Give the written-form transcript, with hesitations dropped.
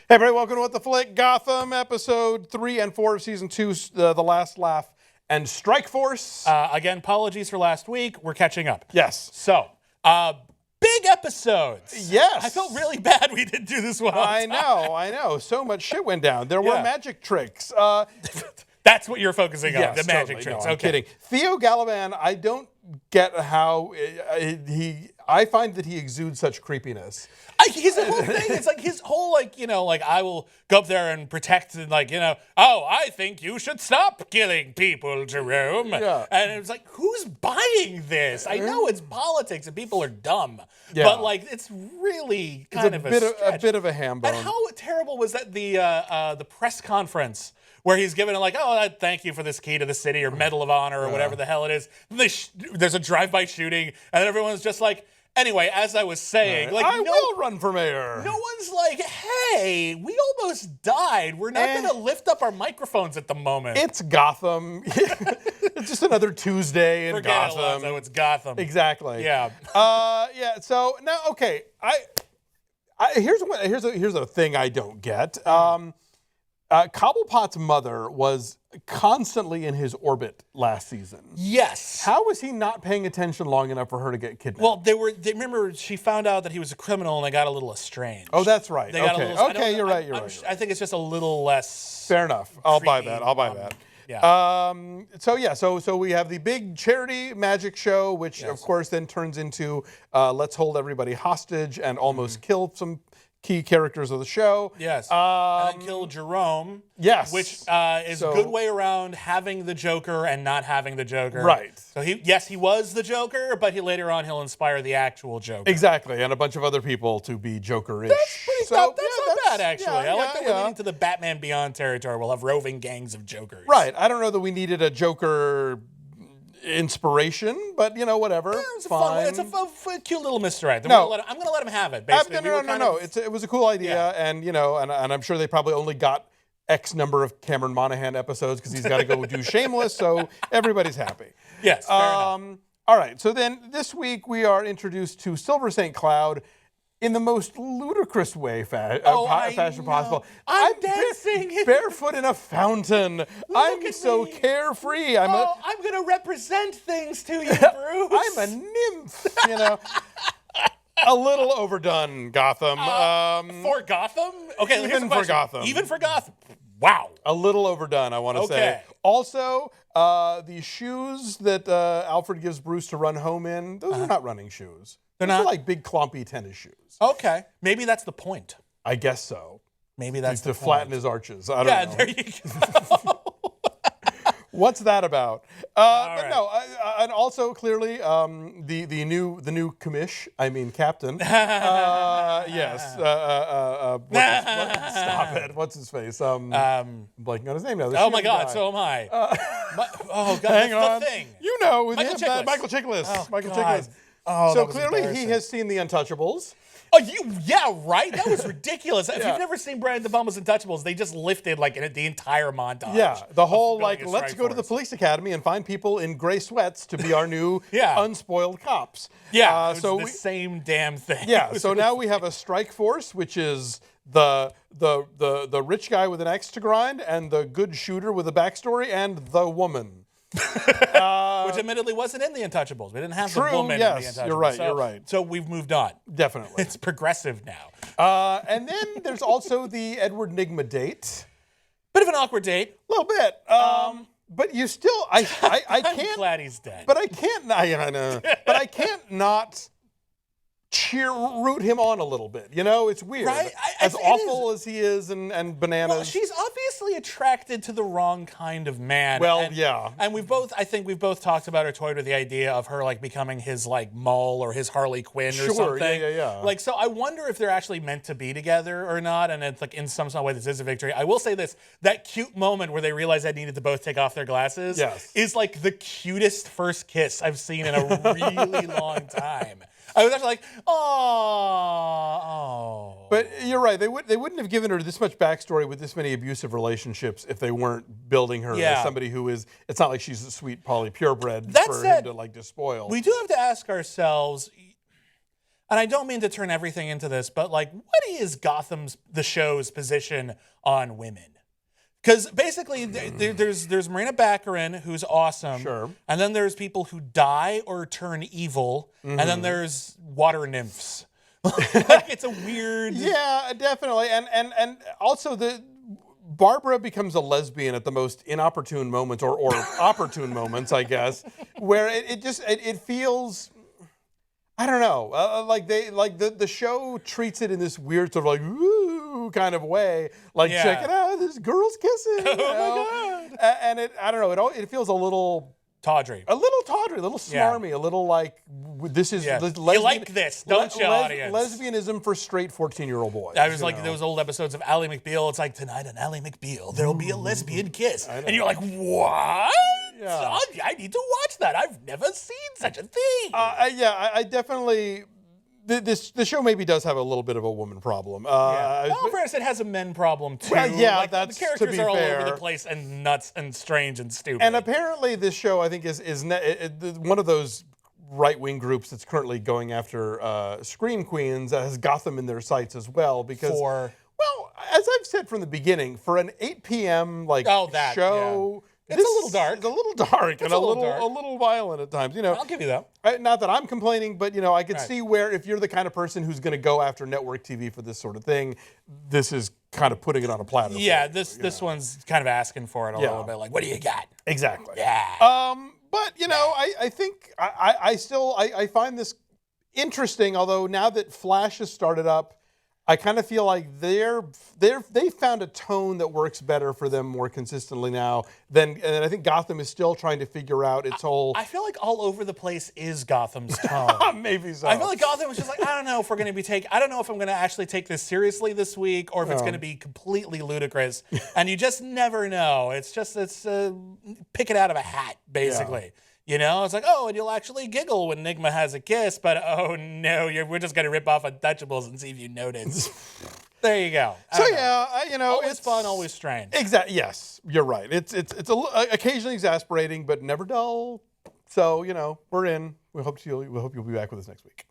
Hey, everybody, welcome to What the Flick, Gotham, episode 3 and 4 of season 2, The Last Laugh and Strike Force. Again, apologies for last week. We're catching up. Yes. So, big episodes. Yes. I felt really bad we didn't do this one. I know. So much shit went down. There were magic tricks. That's what you're focusing on, Yes, the magic totally. tricks. No, I'm kidding. Theo Galavan, I don't get how I find that he exudes such creepiness. His whole thing, it's like his whole, I will go up there and protect, and I think you should stop killing people, Jerome. Yeah. And it's like, who's buying this? I know it's politics and people are dumb, Yeah. but it's really kind of a stretch. A bit of a ham bone. And how terrible was that the press conference where he's giving it thank you for this key to the city or Medal of Honor or whatever the hell it is. There's a drive-by shooting, and then everyone's just like, anyway, as I was saying, I will run for mayor. No one's like, hey, we almost died. We're not going to lift up our microphones at the moment. It's Gotham. It's just another Tuesday in Forget Gotham. it, Alonso, it's Gotham. Exactly. Yeah. So now, okay, here's a thing I don't get. Cobblepot's mother was constantly in his orbit last season. Yes. How was he not paying attention long enough for her to get kidnapped? Well, remember, she found out that he was a criminal and they got a little estranged. Oh, that's right. They got Okay, you're right. I think it's just a little less. Fair enough. I'll buy that. Yeah. So we have the big charity magic show, which of course then turns into let's hold everybody hostage and almost kill some key characters of the show. Yes. And then kill Jerome. Yes. Which is a good way around having the Joker and not having the Joker. Right. So he was the Joker, but later on he'll inspire the actual Joker. Exactly, and a bunch of other people to be Joker-ish. That's not bad, actually. I like that we're getting to the Batman Beyond territory. We'll have roving gangs of Jokers. Right. I don't know that we needed a Joker inspiration, but whatever. It's fine. It's a cute little misdirect. No. I'm going to let him have it. Basically, no. It was a cool idea, and I'm sure they probably only got X number of Cameron Monaghan episodes because he's got to go do Shameless, so everybody's happy. Yes. Fair enough. All right. So then this week we are introduced to Silver St. Cloud in the most ludicrous way fashion possible. I'm dancing barefoot in a fountain. I'm so carefree. I'm going to represent things to you, Bruce. I'm a nymph, A little overdone, Gotham. For Gotham? Okay, even for Gotham. Even for Gotham. Wow. A little overdone, I want to say. Also, the shoes that Alfred gives Bruce to run home in, those are not running shoes. They're not like big clumpy tennis shoes. Okay. Maybe that's the point. I guess so. Maybe that's to flatten his arches. I don't know. Yeah, there you go. What's that about? But no, and also clearly the new captain. Yes. Stop it. What's his face? Blanking on his name now. Oh my God, so am I. Oh God, hang that's on. the thing. Michael Chiklis. Oh, Michael God. Chiklis. Oh, so clearly he has seen The Untouchables. Oh, yeah, right? That was ridiculous. If you've never seen Brian De Palma's Untouchables, they just lifted the entire montage. Yeah, the whole let's go to the police academy and find people in gray sweats to be our new unspoiled cops. Yeah, it was the same damn thing. Yeah, so now we have a strike force, which is the rich guy with an axe to grind and the good shooter with a backstory and the woman. Which admittedly wasn't in The Untouchables. We didn't have the woman in The Untouchables. You're right. So we've moved on. Definitely. It's progressive now. And then there's also the Edward Nygma date. Bit of an awkward date. A little bit. But you still, I can't. I'm glad he's dead. But I can't, but I can't not root him on a little bit. It's weird. Right? As awful as he is and bananas. Well, she's obviously attracted to the wrong kind of man. Well, yeah. And I think we've both talked about or toyed with the idea of her becoming his Mull or his Harley Quinn or something. Yeah. So I wonder if they're actually meant to be together or not, and it's in some way this is a victory. I will say this, that cute moment where they realized they needed to both take off their glasses is the cutest first kiss I've seen in a really long time. I was actually like, oh. But you're right. They wouldn't have given her this much backstory with this many abusive relationships if they weren't building her as somebody who is. It's not like she's a sweet Polly purebred for him to despoil. We do have to ask ourselves. and I don't mean to turn everything into this, but like, what is the show's position on women? Because basically, there's Marina Baccarin, who's awesome. Sure. And then there's people who die or turn evil. And then there's water nymphs. Like, it's a weird... Yeah, definitely. And also, Barbara becomes a lesbian at the most inopportune moments, or opportune moments, I guess, where it feels... I don't know. The show treats it in this weird sort of like, ooh, kind of way. Like, check it out, this girl's kissing. Oh my God. And I don't know, it feels a little tawdry. A little smarmy, a little like, this is lesbian. You like this, don't you, audience? Lesbianism for straight 14-year-old boys. I was like those old episodes of Ally McBeal. It's like, tonight on Ally McBeal, there'll be a lesbian kiss. And you're like, what? Yeah. I need to watch that. I've never seen such a thing. I definitely... The show maybe does have a little bit of a woman problem. Well, for instance, it has a men problem too. Well, yeah, like, that's the characters to be are all fair. over the place and nuts and strange and stupid. And apparently, this show I think is one of those right-wing groups that's currently going after Scream Queens that has Gotham in their sights as well. Because well, as I've said from the beginning, for an 8 p.m. show. Yeah. It's a little dark. It's a little dark and a little violent at times. I'll give you that. Not that I'm complaining, but I could see where if you're the kind of person who's going to go after network TV for this sort of thing, this is kind of putting it on a platter. Yeah, this one's kind of asking for it a little bit. Like, what do you got? Exactly. Yeah. But I think I find this interesting. Although now that Flash has started up, I kind of feel like they found a tone that works better for them more consistently now and I think Gotham is still trying to figure out its whole... I feel like all over the place is Gotham's tone. Maybe so. I feel like Gotham was just like, I don't know if we're going to be I don't know if I'm going to actually take this seriously this week or if it's going to be completely ludicrous. And you just never know. It's pick it out of a hat, basically. Yeah. It's like, and you'll actually giggle when Nigma has a kiss, but oh no, we're just going to rip off Untouchables and see if you notice. There you go. So always it's fun, always strange. Exactly. Yes, you're right. It's occasionally exasperating, but never dull. So we're in. We hope you'll be back with us next week.